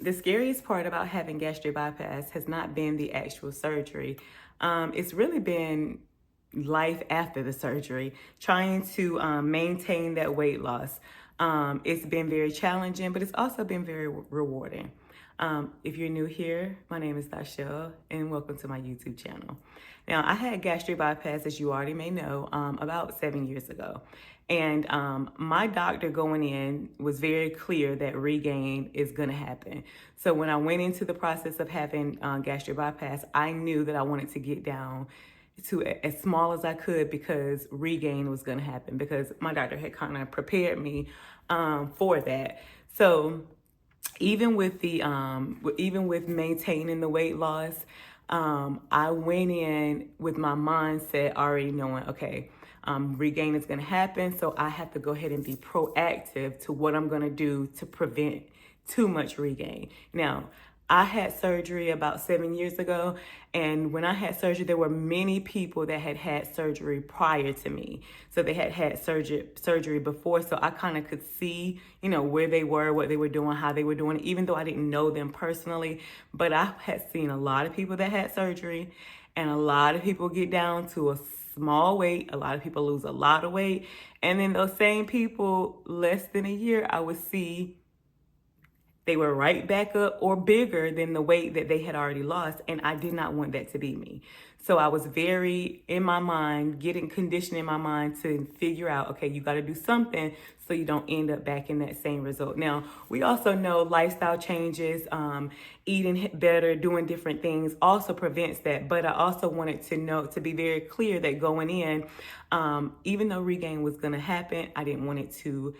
The scariest part about having gastric bypass has not been the actual surgery. It's really been life after the surgery, trying to maintain that weight loss. It's been very challenging, but it's also been very rewarding. If you're new here, my name is Dashelle, and welcome to my YouTube channel. Now, I had gastric bypass, as you already may know, about 7 years ago. And my doctor going in was very clear that regain is going to happen. So when I went into the process of having gastric bypass, I knew that I wanted to get down to as small as I could because regain was going to happen, because my doctor had kind of prepared me for that. So even with maintaining the weight loss, I went in with my mindset already knowing, okay, regain is going to happen, so I have to go ahead and be proactive to what I'm going to do to prevent too much regain. Now, I had surgery about 7 years ago, and when I had surgery, there were many people that had had surgery prior to me. So they had had surgery before, so I kind of could see, where they were, what they were doing, how they were doing it, even though I didn't know them personally. But I had seen a lot of people that had surgery, and a lot of people get down to a small weight. A lot of people lose a lot of weight. And then those same people, less than a year, I would see they were right back up or bigger than the weight that they had already lost. And I did not want that to be me. So I was very, in my mind, getting conditioned in my mind to figure out, okay, you got to do something so you don't end up back in that same result. Now, we also know lifestyle changes, eating better, doing different things also prevents that. But I also wanted to be very clear that going in, even though regain was going to happen, I didn't want it to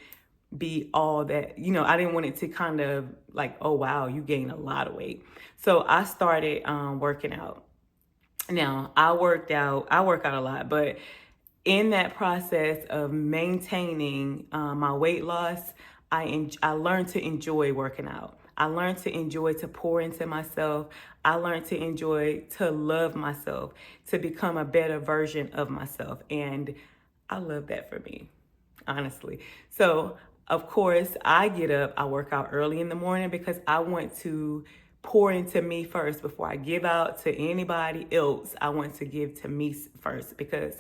be all that, I didn't want it to kind of like, oh, wow, you gained a lot of weight. So I started working out. Now, I work out a lot, but in that process of maintaining my weight loss, I learned to enjoy working out. I learned to enjoy to pour into myself. I learned to enjoy to love myself, to become a better version of myself. And I love that for me, honestly. So, of course, I get up, I work out early in the morning because I want to pour into me first before I give out to anybody else. I want to give to me first, because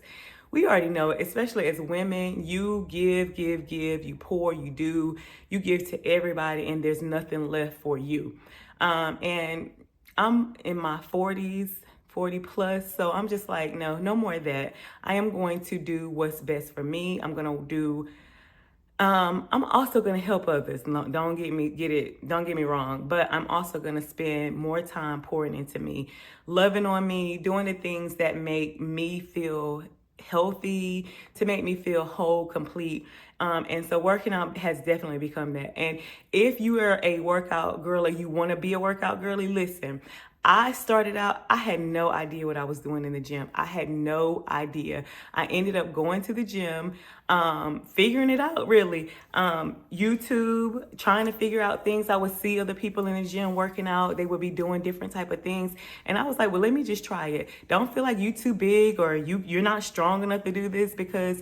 we already know, especially as women, you give, you pour, you give to everybody, and there's nothing left for you. And I'm in my 40s, 40 plus. So I'm just like, no more of that. I am going to do what's best for me. I'm also going to help others. No, don't get me wrong, but I'm also going to spend more time pouring into me, loving on me, doing the things that make me feel healthy, to make me feel whole, complete. And so working out has definitely become that. And if you are a workout girl or you want to be a workout girly, listen, I started out, I had no idea what I was doing in the gym. I had no idea. I ended up going to the gym, figuring it out really. YouTube, trying to figure out things. I would see other people in the gym working out. They would be doing different type of things. And I was like, well, let me just try it. Don't feel like you too big or you're not strong enough to do this, because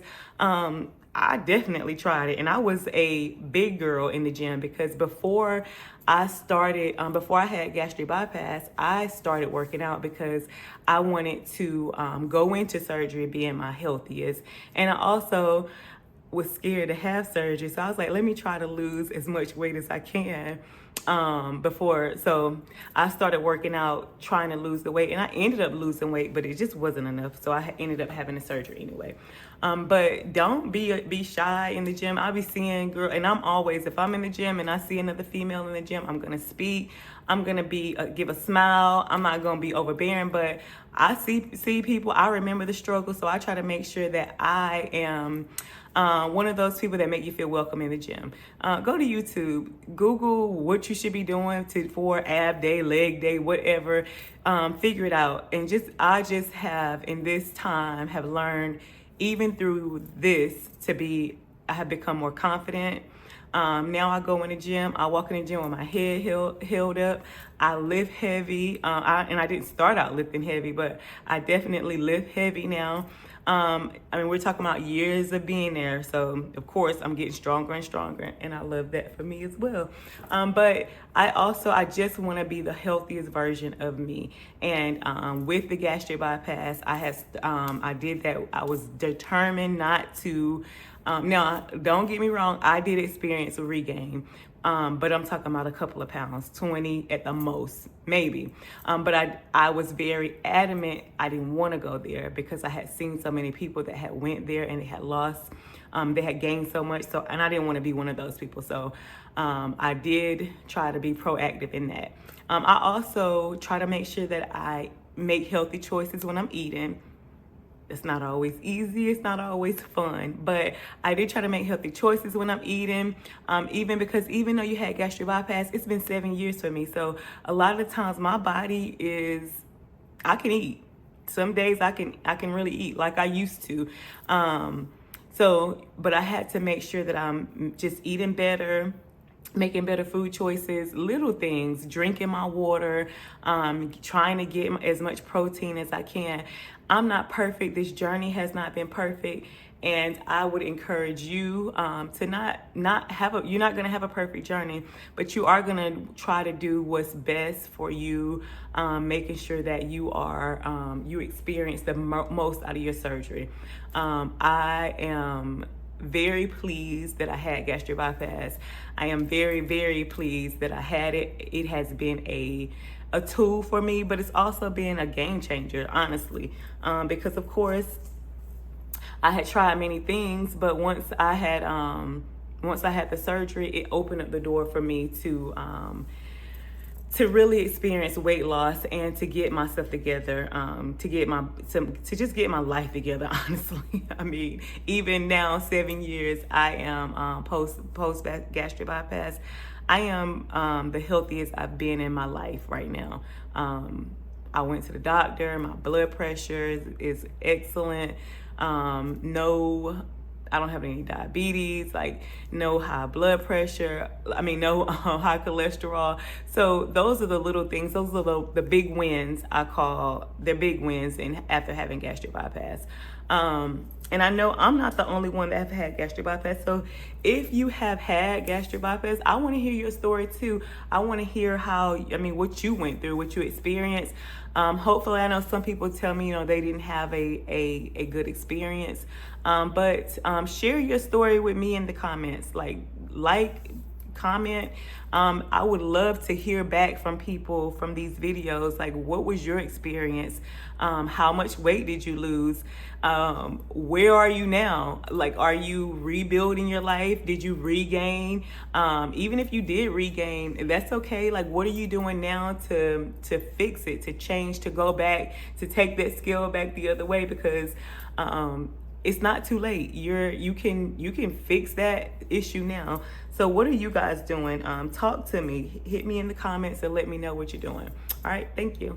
I definitely tried it. And I was a big girl in the gym, because before I had gastric bypass, I started working out because I wanted to go into surgery being my healthiest. And I also was scared to have surgery. So I was like, let me try to lose as much weight as I can before. So I started working out, trying to lose the weight, and I ended up losing weight, but it just wasn't enough. So I ended up having a surgery anyway. But don't be shy in the gym. I'll be seeing girl, and I'm always, if I'm in the gym and I see another female in the gym, I'm going to speak. I'm going to give a smile. I'm not going to be overbearing, but I see people. I remember the struggle. So I try to make sure that I am one of those people that make you feel welcome in the gym. Go to YouTube, Google what you should be doing for ab day, leg day, whatever. Figure it out. And I just have in this time have learned, even through this, I have become more confident. Now I go in the gym, I walk in the gym with my head held up. I lift heavy. And I didn't start out lifting heavy, but I definitely lift heavy now. I mean, we're talking about years of being there. So of course I'm getting stronger and stronger, and I love that for me as well. But I just want to be the healthiest version of me. And with the gastric bypass, I did that. I was determined not to. Now, don't get me wrong, I did experience a regain. But I'm talking about a couple of pounds, 20 at the most, maybe. But I was very adamant I didn't want to go there because I had seen so many people that had went there and they had lost, they had gained so much. So, and I didn't want to be one of those people. So I did try to be proactive in that. I also try to make sure that I make healthy choices when I'm eating. It's not always easy, it's not always fun, but I did try to make healthy choices when I'm eating, even though you had gastric bypass, it's been 7 years for me. So a lot of the times my body I can eat. Some days I can really eat like I used to. But I had to make sure that I'm just eating better, making better food choices, little things, drinking my water, trying to get as much protein as I can. I'm not perfect. This journey has not been perfect. And I would encourage you to you're not going to have a perfect journey, but you are going to try to do what's best for you, making sure that you experience the most out of your surgery. I am very pleased that I had gastric bypass. I am very, very pleased that I had it. It has been a tool for me, but it's also been a game changer, honestly, because of course I had tried many things, but once I had the surgery, it opened up the door for me to really experience weight loss and to get myself together, to just get my life together, honestly. I mean, even now, 7 years, I am post gastric bypass. I am the healthiest I've been in my life right now. I went to the doctor. My blood pressure is excellent. I don't have any diabetes, like no high blood pressure. I mean, no high cholesterol. So those are the little things. Those are the big wins. I call they're big wins after having gastric bypass. And I know I'm not the only one that have had gastric bypass. So if you have had gastric bypass, I want to hear your story too. I want to hear what you went through, what you experienced. Hopefully, I know some people tell me, they didn't have a good experience. But share your story with me in the comments. Comment. I would love to hear back from people from these videos. Like, what was your experience? How much weight did you lose? Where are you now? Like, are you rebuilding your life? Did you regain? Even if you did regain, that's okay. Like, what are you doing now to fix it, to change, to go back, to take that scale back the other way? Because it's not too late. You can fix that issue now. So what are you guys doing? Talk to me. Hit me in the comments and let me know what you're doing. All right. Thank you.